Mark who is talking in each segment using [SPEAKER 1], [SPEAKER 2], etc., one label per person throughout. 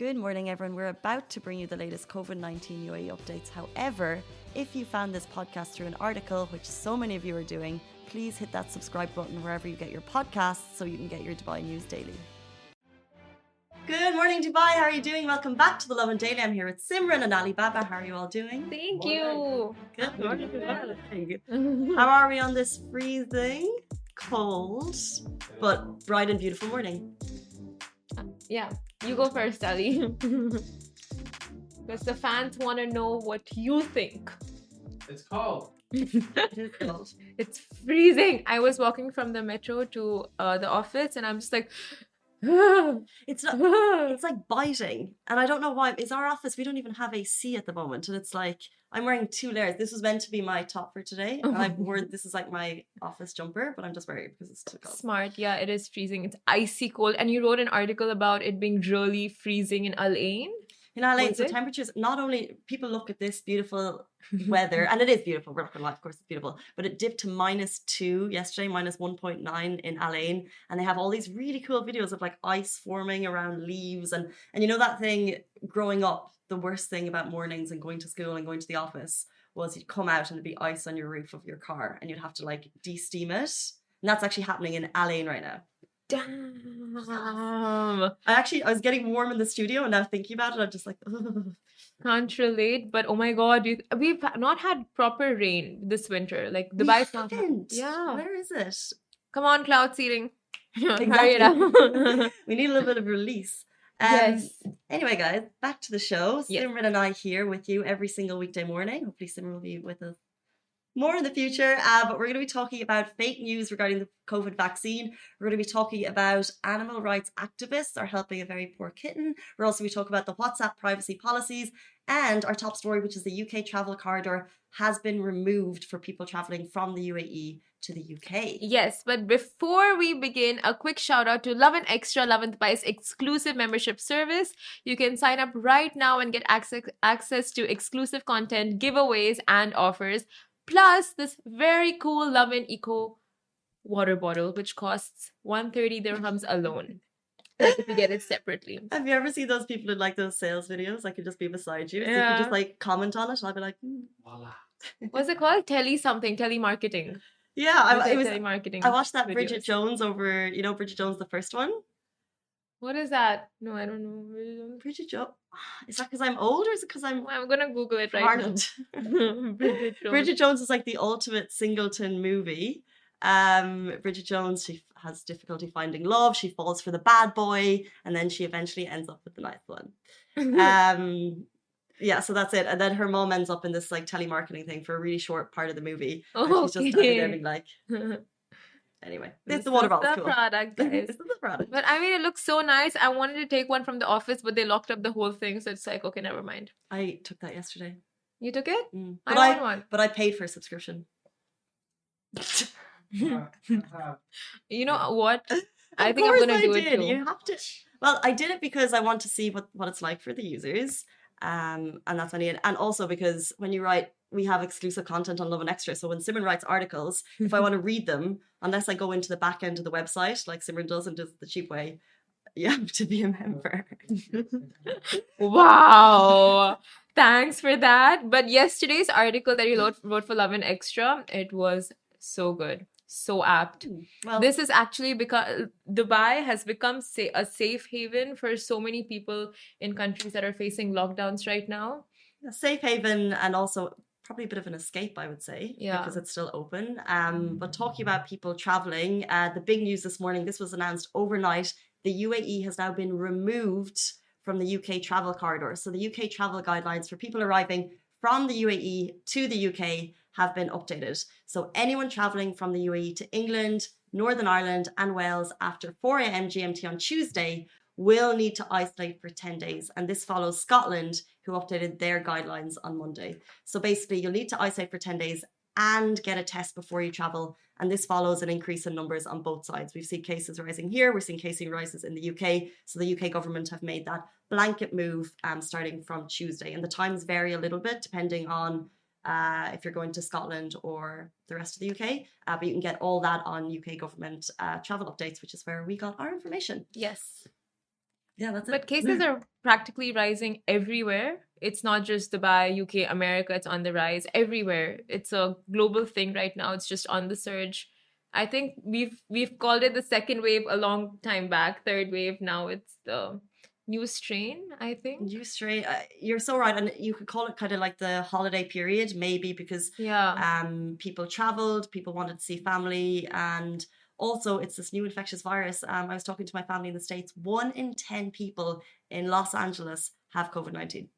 [SPEAKER 1] Good morning, everyone. We're about to bring you the latest COVID-19 UAE updates. However, if you found this podcast through an article, which so many of you are doing, please hit that subscribe button wherever you get your podcasts so you can get your Dubai news daily. Good morning, Dubai. How are you doing? Welcome back to the Lovin Daily. I'm here with Simran and Ali Baba. How are you all doing?
[SPEAKER 2] Thank you.
[SPEAKER 1] Good morning. How are we on this freezing, cold, but bright and beautiful morning?
[SPEAKER 2] Yeah, you go first, Ali. Because the fans want to know what you think.
[SPEAKER 3] It's cold.
[SPEAKER 1] It is cold.
[SPEAKER 2] It's freezing. I was walking from the metro to the office and I'm just like,
[SPEAKER 1] It's like biting, and I don't know why. Is our office? We don't even have AC at the moment, and it's like I'm wearing 2 layers. This was meant to be my top for today, and I've worn this is like my office jumper, but I'm just wearing it because it's too cold.
[SPEAKER 2] Smart. Yeah, it is freezing. It's icy cold. And you wrote an article about it being really freezing in Al Ain.
[SPEAKER 1] In LA,
[SPEAKER 2] Was
[SPEAKER 1] so
[SPEAKER 2] it?
[SPEAKER 1] temperatures, not only people look at this beautiful weather, and it is beautiful, we're not gonna lie, of course it's beautiful, but it dipped to -2 yesterday, -1.9 in Al Ain, and they have all these really cool videos of like ice forming around leaves, and you know that thing growing up, the worst thing about mornings and going to school and going to the office was you'd come out and it'd be ice on your roof of your car, and you'd have to like de-steam it, and that's actually happening in Al Ain right now.
[SPEAKER 2] Damn.
[SPEAKER 1] I was getting warm in the studio, and now thinking about it, I'm just like, ugh.
[SPEAKER 2] Can't relate, but oh my God, we've not had proper rain this winter. Like Dubai's not. Yeah.
[SPEAKER 1] Where is it?
[SPEAKER 2] Come on, cloud seeding. Hurry
[SPEAKER 1] Exactly.
[SPEAKER 2] it up.
[SPEAKER 1] We need a little bit of release.
[SPEAKER 2] Yes.
[SPEAKER 1] Anyway, guys, back to the show.
[SPEAKER 2] Yes.
[SPEAKER 1] Simran and I here with you every single weekday morning. Hopefully, Simran will be with us more in the future. But we're going to be talking about fake news regarding the COVID vaccine. We're going to be talking about animal rights activists are helping a very poor kitten. We're also going to talk about the WhatsApp privacy policies. And our top story, which is the UK travel corridor, has been removed for people traveling from the UAE to the UK.
[SPEAKER 2] Yes, but before we begin, a quick shout out to Lovin Extra, Lovin Dubai's exclusive membership service. You can sign up right now and get access to exclusive content, giveaways, and offers. Plus, this very cool Lovin Eco water bottle, which costs 130 dirhams alone. Like if you get it separately.
[SPEAKER 1] Have you ever seen those people in like those sales videos? I could just be beside you. So you
[SPEAKER 2] Yeah.
[SPEAKER 1] could just like comment on it, and I'd be like,
[SPEAKER 3] Voila.
[SPEAKER 2] What's it called? Telemarketing.
[SPEAKER 1] yeah. It was.
[SPEAKER 2] telemarketing.
[SPEAKER 1] I watched that Bridget
[SPEAKER 2] videos.
[SPEAKER 1] Jones over. You know Bridget Jones, the first one.
[SPEAKER 2] What is that? No, I don't know.
[SPEAKER 1] Bridget Jones. Is that because I'm old, or is it because I'm
[SPEAKER 2] I'm gonna Google it right
[SPEAKER 1] hardened?
[SPEAKER 2] now. Bridget Jones.
[SPEAKER 1] Bridget Jones is like the ultimate singleton movie. Bridget Jones, she has difficulty finding love. She falls for the bad boy, and then she eventually ends up with the nice one. Yeah, so that's it. And then her mom ends up in this like telemarketing thing for a really short part of the movie. And she's just standing there being like, anyway, it's the water
[SPEAKER 2] This is
[SPEAKER 1] bottle.
[SPEAKER 2] the
[SPEAKER 1] Cool.
[SPEAKER 2] product, guys.
[SPEAKER 1] This is the product.
[SPEAKER 2] But I mean, it looks so nice. I wanted to take one from the office, but they locked up the whole thing. So it's like, okay, never mind.
[SPEAKER 1] I took that yesterday.
[SPEAKER 2] You took it?
[SPEAKER 1] But
[SPEAKER 2] I want one.
[SPEAKER 1] But I paid for a subscription.
[SPEAKER 2] You know what? I
[SPEAKER 1] Of
[SPEAKER 2] think I'm
[SPEAKER 1] course
[SPEAKER 2] gonna do it
[SPEAKER 1] did.
[SPEAKER 2] too.
[SPEAKER 1] You have to. Well, I did it because I want to see what it's like for the users. And that's only it. And also because when you write, we have exclusive content on Lovin Extra. So when Simran writes articles, if I want to read them, unless I go into the back end of the website, like Simran does and does it the cheap way, you have to be a member.
[SPEAKER 2] Wow. Thanks for that. But yesterday's article that you wrote for Lovin Extra, it was so good. So apt.
[SPEAKER 1] Well,
[SPEAKER 2] This is actually because Dubai has become a safe haven for so many people in countries that are facing lockdowns right now.
[SPEAKER 1] a safe haven, and also probably a bit of an escape, I would say,
[SPEAKER 2] Yeah.
[SPEAKER 1] because it's still open. But talking about people traveling, the big news this morning, this was announced overnight. The UAE has now been removed from the UK travel corridor. So the UK travel guidelines for people arriving from the UAE to the UK have been updated. So anyone traveling from the UAE to England, Northern Ireland and Wales after 4 a.m. GMT on Tuesday will need to isolate for 10 days. And this follows Scotland, who updated their guidelines on Monday. So basically, you'll need to isolate for 10 days and get a test before you travel. And this follows an increase in numbers on both sides. We've seen cases rising here. We're seeing cases rises in the UK. So the UK government have made that blanket move starting from Tuesday. And the times vary a little bit depending on if you're going to Scotland or the rest of the UK. But you can get all that on UK government travel updates, which is where we got our information.
[SPEAKER 2] Yes.
[SPEAKER 1] Yeah, that's it.
[SPEAKER 2] But cases are practically rising everywhere. It's not just Dubai, UK, America. It's on the rise everywhere. It's a global thing right now. It's just on the surge. I think we've called it the second wave a long time back. Third wave now. It's the new strain, I think.
[SPEAKER 1] You straight, you're so right, and you could call it kind of like the holiday period, maybe because
[SPEAKER 2] Yeah.
[SPEAKER 1] people traveled, people wanted to see family, and also it's this new infectious virus. I was talking to my family in the States. 1 in 10 people in Los Angeles have COVID-19.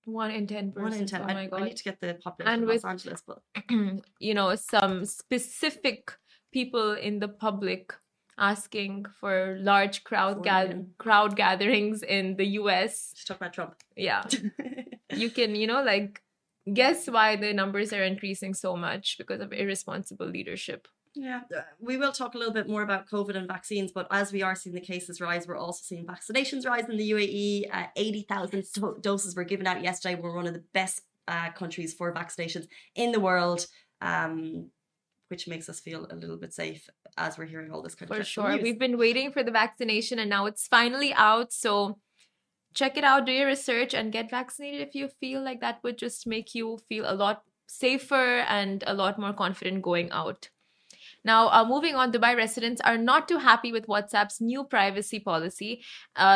[SPEAKER 2] 1 in 10
[SPEAKER 1] One in
[SPEAKER 2] persons.
[SPEAKER 1] 10.
[SPEAKER 2] Oh my
[SPEAKER 1] I
[SPEAKER 2] God.
[SPEAKER 1] need to get the population
[SPEAKER 2] And
[SPEAKER 1] of
[SPEAKER 2] with
[SPEAKER 1] Los Angeles, but
[SPEAKER 2] some specific people in the public asking for large
[SPEAKER 1] 4 million.
[SPEAKER 2] crowd gatherings in the US.
[SPEAKER 1] Just talk about Trump.
[SPEAKER 2] Yeah. You can, like guess why the numbers are increasing so much because of irresponsible leadership.
[SPEAKER 1] Yeah, we will talk a little bit more about COVID and vaccines, but as we are seeing the cases rise, we're also seeing vaccinations rise in the UAE. 80,000 doses were given out yesterday. We're one of the best countries for vaccinations in the world, which makes us feel a little bit safe as we're hearing all this kind of
[SPEAKER 2] For
[SPEAKER 1] dreadful
[SPEAKER 2] sure.
[SPEAKER 1] news.
[SPEAKER 2] We've been waiting for the vaccination and now it's finally out. So check it out, do your research and get vaccinated if you feel like that would just make you feel a lot safer and a lot more confident going out. Now, moving on, Dubai residents are not too happy with WhatsApp's new privacy policy.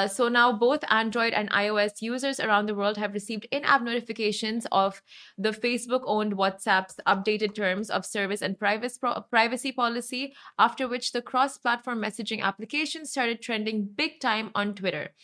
[SPEAKER 2] So now both Android and iOS users around the world have received in-app notifications of the Facebook-owned WhatsApp's updated terms of service and privacy policy, after which the cross-platform messaging application started trending big time on Twitter.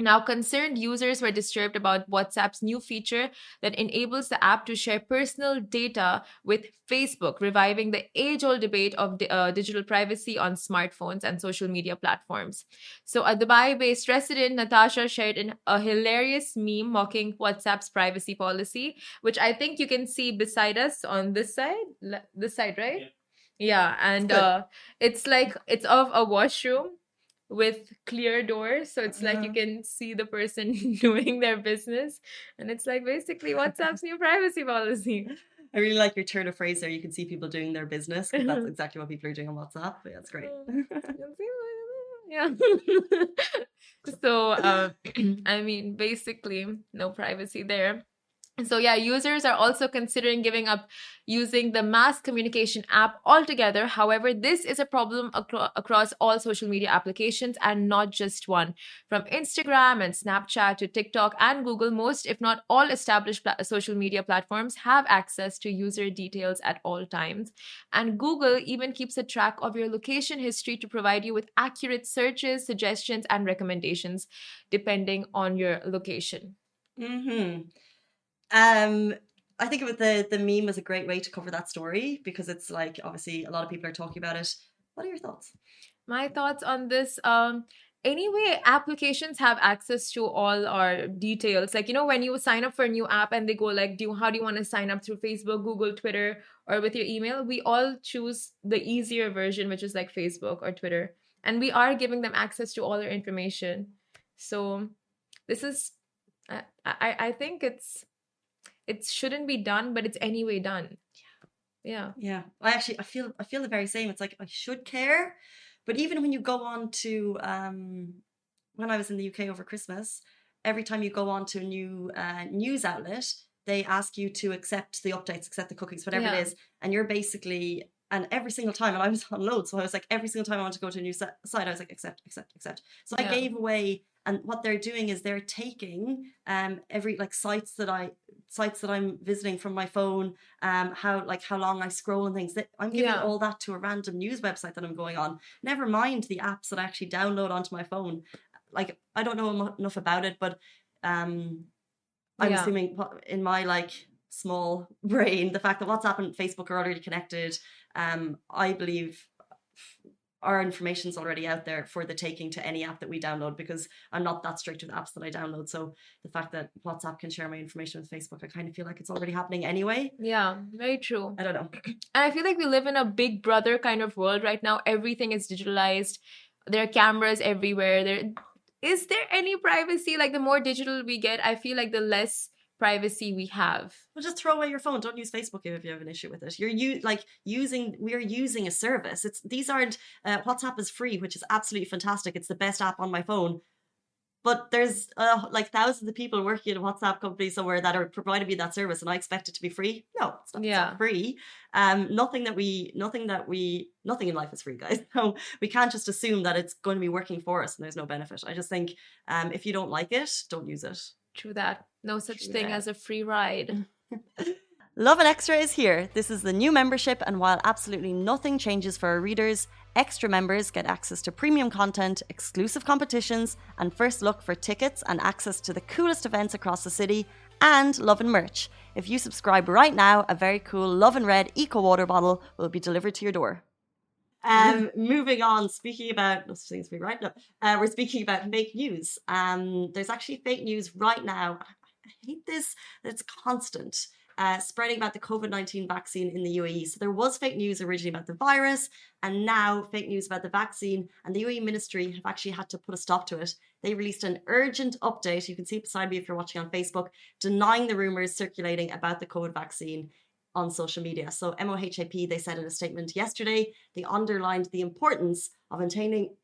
[SPEAKER 2] Now, concerned users were disturbed about WhatsApp's new feature that enables the app to share personal data with Facebook, reviving the age-old debate of digital privacy on smartphones and social media platforms. So, a Dubai-based resident, Natasha, shared a hilarious meme mocking WhatsApp's privacy policy, which I think you can see beside us on this side. This side, right? Yeah, and it's like it's of a washroom with clear doors, so it's like you can see the person doing their business, and it's like basically WhatsApp's new privacy policy.
[SPEAKER 1] I really like your turn of phrase there. You can see people doing their business, because that's exactly what people are doing on WhatsApp. But yeah, that's great.
[SPEAKER 2] Yeah. So I mean, basically no privacy there. So yeah, users are also considering giving up using the mass communication app altogether. However, this is a problem across all social media applications and not just one. From Instagram and Snapchat to TikTok and Google, most, if not all, established social media platforms have access to user details at all times. And Google even keeps a track of your location history to provide you with accurate searches, suggestions, and recommendations depending on your location.
[SPEAKER 1] Mm-hmm. I think the meme was a great way to cover that story, because it's like, obviously a lot of people are talking about it. What are your thoughts?
[SPEAKER 2] My thoughts on this, anyway, applications have access to all our details. Like, when you sign up for a new app and they go like, how do you want to sign up through Facebook, Google, Twitter, or with your email? We all choose the easier version, which is like Facebook or Twitter. And we are giving them access to all their information. So this is, I think it shouldn't be done, but it's anyway done. Yeah.
[SPEAKER 1] I feel the very same. It's like, I should care, but even when you go on to when I was in the UK over Christmas, every time you go on to a new news outlet, they ask you to accept the updates, accept the cookies, whatever it is, and you're basically, and every single time, and I was on loads, so I was like, every single time I want to go to a new site, I was like, accept. So I gave away. And what they're doing is they're taking every sites that I'm visiting from my phone, how long I scroll and things. That I'm giving all that to a random news website that I'm going on. Never mind the apps that I actually download onto my phone. Like, I don't know enough about it, but I'm assuming in my small brain, the fact that WhatsApp and Facebook are already connected, I believe our information's already out there for the taking to any app that we download, because I'm not that strict with apps that I download. So the fact that WhatsApp can share my information with Facebook, I kind of feel like it's already happening anyway.
[SPEAKER 2] Yeah, very true.
[SPEAKER 1] I don't know.
[SPEAKER 2] And I feel like we live in a big brother kind of world right now. Everything is digitalized. There are cameras everywhere. Is there any privacy? Like, the more digital we get, I feel like the less privacy we have.
[SPEAKER 1] Well, just throw away your phone. Don't use Facebook if you have an issue with it. We are using a service. These aren't WhatsApp is free, which is absolutely fantastic. It's the best app on my phone. But there's like thousands of people working in a WhatsApp company somewhere that are providing me that service, and I expect it to be free. No, it's not, it's
[SPEAKER 2] Yeah.
[SPEAKER 1] not free. Nothing in life is free, guys. So we can't just assume that it's going to be working for us and there's no benefit. I just think if you don't like it, don't use it.
[SPEAKER 2] True that. No such
[SPEAKER 1] True
[SPEAKER 2] thing
[SPEAKER 1] that.
[SPEAKER 2] as a free ride.
[SPEAKER 1] Lovin Extra is here. This is the new membership, and while absolutely nothing changes for our readers, extra members get access to premium content, exclusive competitions, and first look for tickets and access to the coolest events across the city, and Lovin merch. If you subscribe right now, a very cool Lovin Red Eco Water bottle will be delivered to your door. Moving on, speaking about, this seems to be right now, we're speaking about fake news. There's actually fake news right now. I hate this, it's constant. Spreading about the COVID-19 vaccine in the UAE. So there was fake news originally about the virus, and now fake news about the vaccine, and the UAE ministry have actually had to put a stop to it. They released an urgent update, you can see it beside me if you're watching on Facebook, denying the rumours circulating about the COVID vaccine on social media. So MOHAP, they said in a statement yesterday, they underlined the importance of obtaining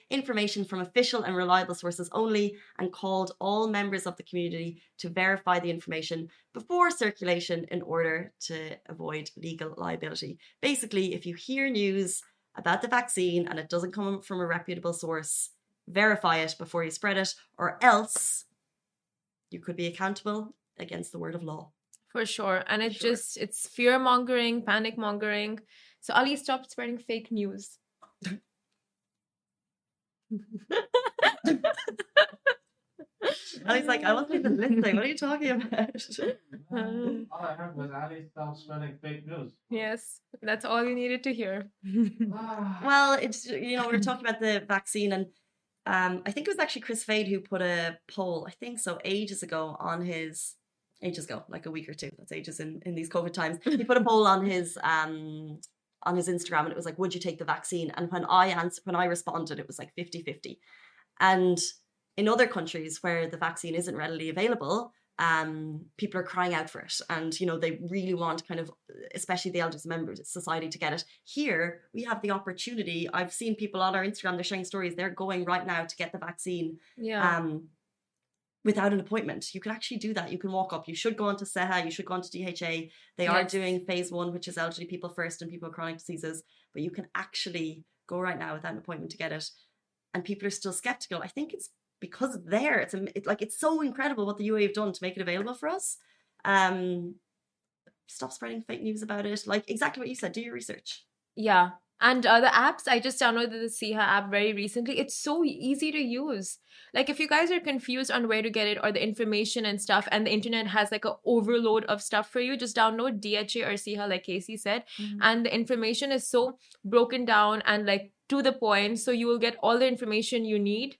[SPEAKER 1] information from official and reliable sources only, and called all members of the community to verify the information before circulation in order to avoid legal liability. Basically, if you hear news about the vaccine and it doesn't come from a reputable source, verify it before you spread it, or else you could be accountable against the word of law.
[SPEAKER 2] For sure. And it's fear mongering, panic mongering. So Ali, stop spreading fake news.
[SPEAKER 1] Ali's like, I wasn't even listening. What are you talking about?
[SPEAKER 3] All I heard was Ali stop spreading fake news.
[SPEAKER 2] Yes, that's all you needed to hear.
[SPEAKER 1] Well, it's, we're talking about the vaccine, and I think it was actually Chris Fade who put a poll, I think so, ages ago, like a week or two. That's ages in these COVID times. He put a poll on his Instagram, and it was like, would you take the vaccine? And when I responded, it was like 50-50. And in other countries where the vaccine isn't readily available, people are crying out for it, and they really want, kind of, especially the elders members of society, to get it. Here we have the opportunity. I've seen people on our Instagram, they're sharing stories, they're going right now to get the vaccine. Without an appointment. You can actually do that. You can walk up. You should go on to SEHA, you should go on to DHA. They are doing phase 1, which is elderly people first and people with chronic diseases, but you can actually go right now without an appointment to get it. And people are still skeptical. I think it's because it's there. It's so incredible what the UAE have done to make it available for us. Stop spreading fake news about it. Like exactly what you said, do your research.
[SPEAKER 2] Yeah. And the apps, I just downloaded the SEHA app very recently. It's so easy to use. Like if you guys are confused on where to get it or the information and stuff, and the internet has like an overload of stuff for you, just download DHA or SEHA, like Casey said. And the information is so broken down and like to the point. So you will get all the information you need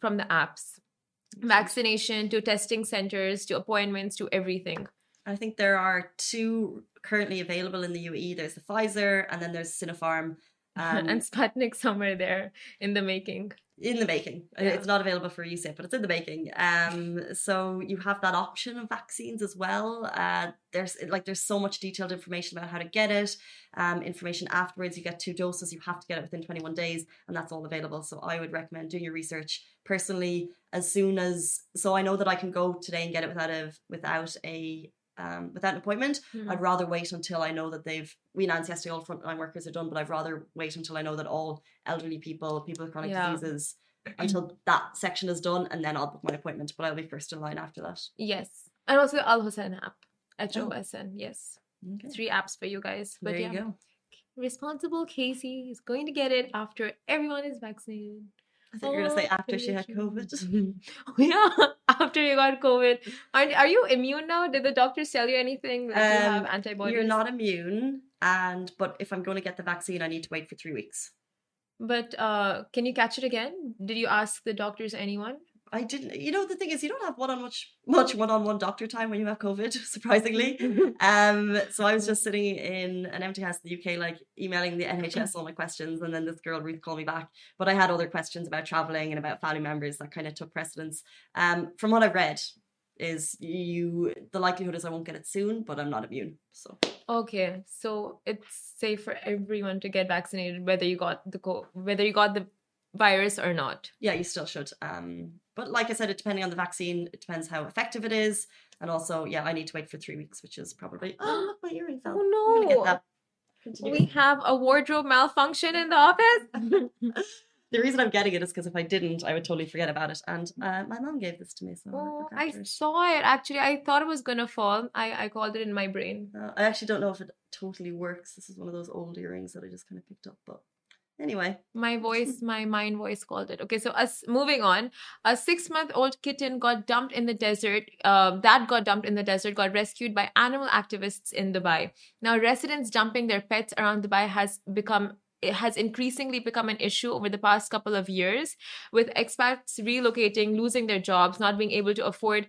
[SPEAKER 2] from the apps. Vaccination to testing centers to appointments to everything.
[SPEAKER 1] I think there are 2 currently available in the UAE. There's the Pfizer, and then there's Sinopharm.
[SPEAKER 2] And Sputnik somewhere there in the making. It's not available for use yet, but it's in the making. So you have that option of vaccines as well. There's so much detailed information about how to get it. Information afterwards. You get 2 doses. You have to get it within 21 days, and that's all available. So I would recommend doing your research personally as soon as. So I know that I can go today and get it without an appointment. I'd rather wait until I know that we announced yesterday all frontline workers are done, but I'd rather wait until I know that all elderly people with chronic diseases, until that section is done, and then I'll book my appointment, but I'll be first in line after that. Yes. And also the Al Hossein app. HOSN, yes. Okay. 3 apps for you guys. But
[SPEAKER 1] there you go.
[SPEAKER 2] Responsible Casey is going to get it after everyone is vaccinated.
[SPEAKER 1] I thought you were going to say after she had COVID.
[SPEAKER 2] Yeah, after you got COVID. Are you immune now? Did the doctors tell you anything that you have antibodies?
[SPEAKER 1] You're not immune, but if I'm going to get the vaccine, I need to wait for 3 weeks.
[SPEAKER 2] But can you catch it again? Did you ask the doctors, anyone?
[SPEAKER 1] I didn't. The thing is, you don't have much one-on-one doctor time when you have COVID, surprisingly. So I was just sitting in an empty house in the UK, like emailing the NHS all my questions, and then this girl Ruth called me back. But I had other questions about traveling and about family members that kind of took precedence. From what I've read, the likelihood is I won't get it soon, but I'm not immune. So
[SPEAKER 2] okay, so it's safe for everyone to get vaccinated, whether you got the virus or not.
[SPEAKER 1] Yeah, you still should. But like I said, it depending on the vaccine, it depends how effective it is. And also, yeah, I need to wait for 3 weeks, which is probably, oh, look, my earring fell. I'm gonna get
[SPEAKER 2] Oh
[SPEAKER 1] that.
[SPEAKER 2] no,
[SPEAKER 1] Continue.
[SPEAKER 2] we have a wardrobe malfunction in the office.
[SPEAKER 1] The reason I'm getting it is because if I didn't, I would totally forget about it. And my mom gave this to me, so I'll
[SPEAKER 2] Oh,
[SPEAKER 1] look
[SPEAKER 2] I
[SPEAKER 1] after it.
[SPEAKER 2] saw it actually. I thought it was gonna fall. I called it in my brain.
[SPEAKER 1] I actually don't know if it totally works. This is one of those old earrings that I just kind of picked up. But anyway,
[SPEAKER 2] My voice, my mind voice called it. Okay, so us moving on. A 6-month-old kitten got dumped in the desert. That got dumped in the desert, got rescued by animal activists in Dubai. Now, residents dumping their pets around Dubai has increasingly become an issue over the past couple of years, with expats relocating, losing their jobs, not being able to afford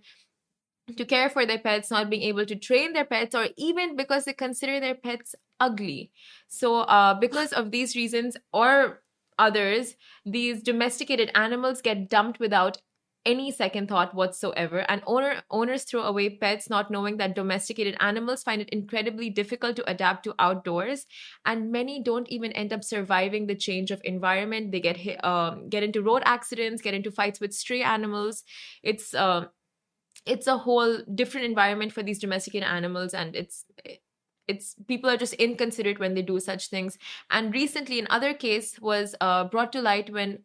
[SPEAKER 2] to care for their pets, not being able to train their pets, or even because they consider their pets ugly. So, because of these reasons or others, these domesticated animals get dumped without any second thought whatsoever, and owners throw away pets not knowing that domesticated animals find it incredibly difficult to adapt to outdoors, and many don't even end up surviving the change of environment. They get into road accidents, get into fights with stray animals. It's a whole different environment for these domesticated animals, and it's people are just inconsiderate when they do such things. And recently another case was brought to light when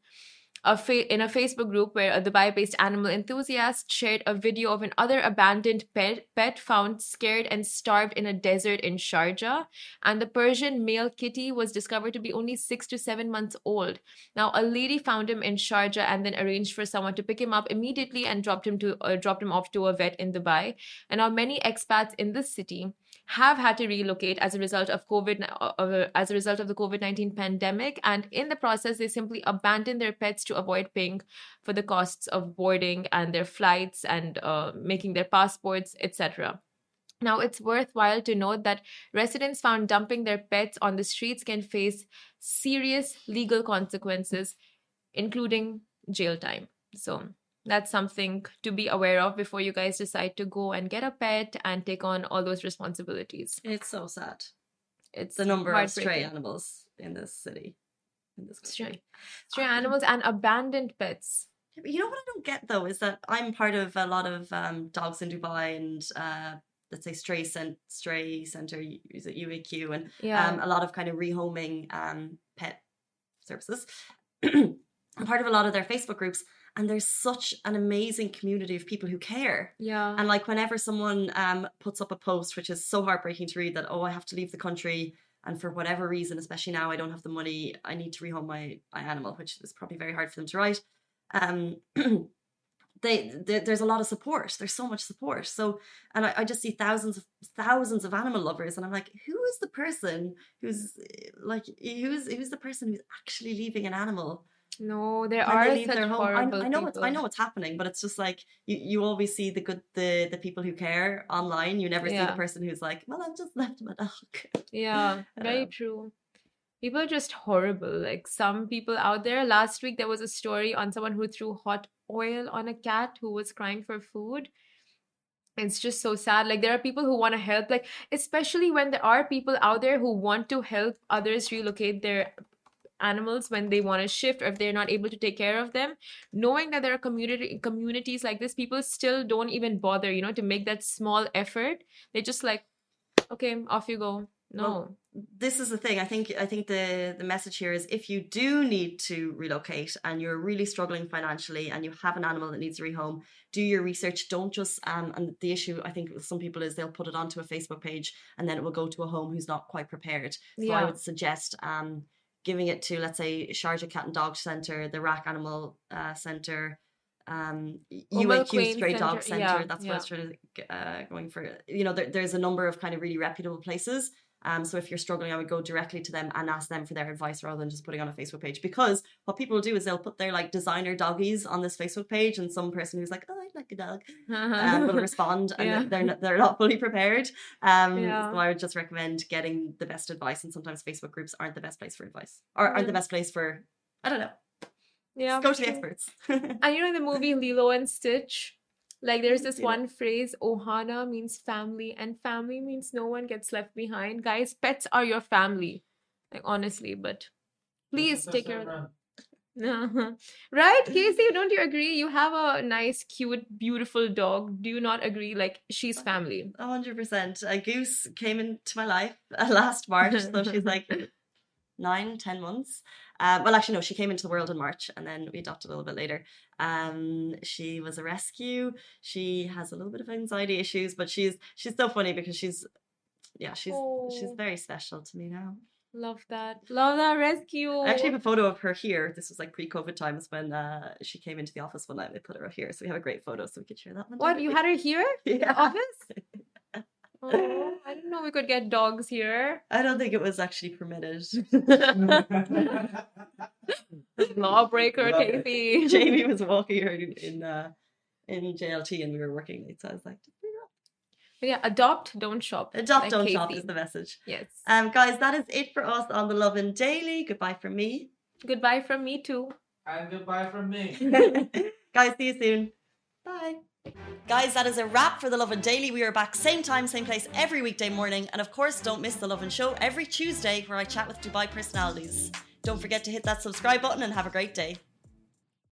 [SPEAKER 2] in a Facebook group where a Dubai-based animal enthusiast shared a video of another abandoned pet found scared and starved in a desert in Sharjah, and the Persian male kitty was discovered to be only 6 to 7 months old. Now, a lady found him in Sharjah and then arranged for someone to pick him up immediately and dropped him off to a vet in Dubai. And now many expats in this city have had to relocate as a result of the COVID-19 pandemic, and in the process they simply abandon their pets to avoid paying for the costs of boarding and their flights and making their passports, etc. Now, it's worthwhile to note that residents found dumping their pets on the streets can face serious legal consequences, including jail time. So that's something to be aware of before you guys decide to go and get a pet and take on all those responsibilities.
[SPEAKER 1] it's so sad.
[SPEAKER 2] It's
[SPEAKER 1] The number of stray
[SPEAKER 2] heartbreaking.
[SPEAKER 1] animals in this city, in this country.
[SPEAKER 2] Stray animals and abandoned pets.
[SPEAKER 1] You know what I don't get though is that I'm part of a lot of dogs in Dubai and let's say stray center, is it UAQ, and
[SPEAKER 2] Yeah.
[SPEAKER 1] a lot of kind of rehoming pet services. I'm part of a lot of their Facebook groups, and there's such an amazing community of people who care.
[SPEAKER 2] Yeah.
[SPEAKER 1] And like whenever someone puts up a post, which is so heartbreaking to read, that, oh, I have to leave the country, and for whatever reason, especially now, I don't have the money, I need to rehome my animal, which is probably very hard for them to write. There's a lot of support. There's so much support. So, and I just see thousands of animal lovers, and I'm like, who is the person who's the person who's actually leaving an animal?
[SPEAKER 2] No, there
[SPEAKER 1] When
[SPEAKER 2] are
[SPEAKER 1] they leave
[SPEAKER 2] such
[SPEAKER 1] their home.
[SPEAKER 2] horrible
[SPEAKER 1] I know
[SPEAKER 2] people.
[SPEAKER 1] it's happening, but it's just like you always see the people who care online. You never see the
[SPEAKER 2] Yeah.
[SPEAKER 1] person who's like, well, I've just left my dog.
[SPEAKER 2] Yeah, very true. People are just horrible. Like some people out there. Last week there was a story on someone who threw hot oil on a cat who was crying for food. It's just so sad. Like there are people who want to help, like especially when there are people out there who want to help others relocate their animals when they want to shift or if they're not able to take care of them. Knowing that there are communities like this, people still don't even bother, to make that small effort. They just like, okay, off you go. No.
[SPEAKER 1] Well, this is the thing. I think the message here is, if you do need to relocate and you're really struggling financially and you have an animal that needs a rehome, do your research. Don't just and the issue I think with some people is they'll put it onto a Facebook page and then it will go to a home who's not quite prepared. So I
[SPEAKER 2] Yeah.
[SPEAKER 1] would suggest giving it to, let's say, Sharjah Cat and Dog Centre, the Rack Animal Centre, UAQ
[SPEAKER 2] Queen
[SPEAKER 1] Stray Dog
[SPEAKER 2] Centre,
[SPEAKER 1] Centre.
[SPEAKER 2] yeah,
[SPEAKER 1] That's
[SPEAKER 2] yeah.
[SPEAKER 1] what I was trying to going for. There's a number of kind of really reputable places. So if you're struggling, I would go directly to them and ask them for their advice rather than just putting on a Facebook page. Because what people will do is they'll put their like designer doggies on this Facebook page, and some person who's like, oh, I'd like a dog, will respond, and
[SPEAKER 2] Yeah.
[SPEAKER 1] they're not fully prepared.
[SPEAKER 2] Yeah.
[SPEAKER 1] So I would just recommend getting the best advice, and sometimes Facebook groups aren't the best place for advice, or aren't the
[SPEAKER 2] Yeah.
[SPEAKER 1] best place for, I don't know.
[SPEAKER 2] Yeah.
[SPEAKER 1] Just go to the
[SPEAKER 2] true.
[SPEAKER 1] experts.
[SPEAKER 2] And in the movie Lilo and Stitch, like there's this
[SPEAKER 1] seen it.
[SPEAKER 2] one phrase, Ohana means family, and family means no one gets left behind. Guys, pets are your family. Like honestly, but please take care of them. Right, Casey? Don't you agree? You have a nice, cute, beautiful dog. Do you not agree? Like, she's family.
[SPEAKER 1] 100%. A goose came into my life last March, so she's like 9, 10 months. Well, actually, no, she came into the world in March, and then we adopted a little bit later. She was a rescue. She has a little bit of anxiety issues, but she's so funny because she's
[SPEAKER 2] Oh,
[SPEAKER 1] very special to me now.
[SPEAKER 2] love that. Love that rescue.
[SPEAKER 1] I actually have a photo of her here. This was like pre-COVID times when she came into the office one night. They put her up here, so we have a great photo, so we could share that one.
[SPEAKER 2] What, you had her here in the
[SPEAKER 1] Yeah.
[SPEAKER 2] office? Oh, I didn't know we could get dogs here.
[SPEAKER 1] I don't think it was actually permitted.
[SPEAKER 2] Lawbreaker,
[SPEAKER 3] Love it.
[SPEAKER 2] Casey.
[SPEAKER 1] Jamie was walking her in JLT, and we were working late, so I was like,
[SPEAKER 2] But yeah, adopt, don't shop.
[SPEAKER 1] adopt,
[SPEAKER 2] like
[SPEAKER 1] don't shop
[SPEAKER 2] Casey.
[SPEAKER 1] is the message.
[SPEAKER 2] Yes.
[SPEAKER 1] Guys, that is it for us on the Lovin Daily. Goodbye from me.
[SPEAKER 2] Goodbye from me too.
[SPEAKER 3] And goodbye from me.
[SPEAKER 1] Guys, see you soon. Bye. Guys, that is a wrap for the Lovin Daily. We are back same time, same place every weekday morning. And of course, don't miss the Lovin Show every Tuesday where I chat with Dubai personalities. Don't forget to hit that subscribe button and have a great day.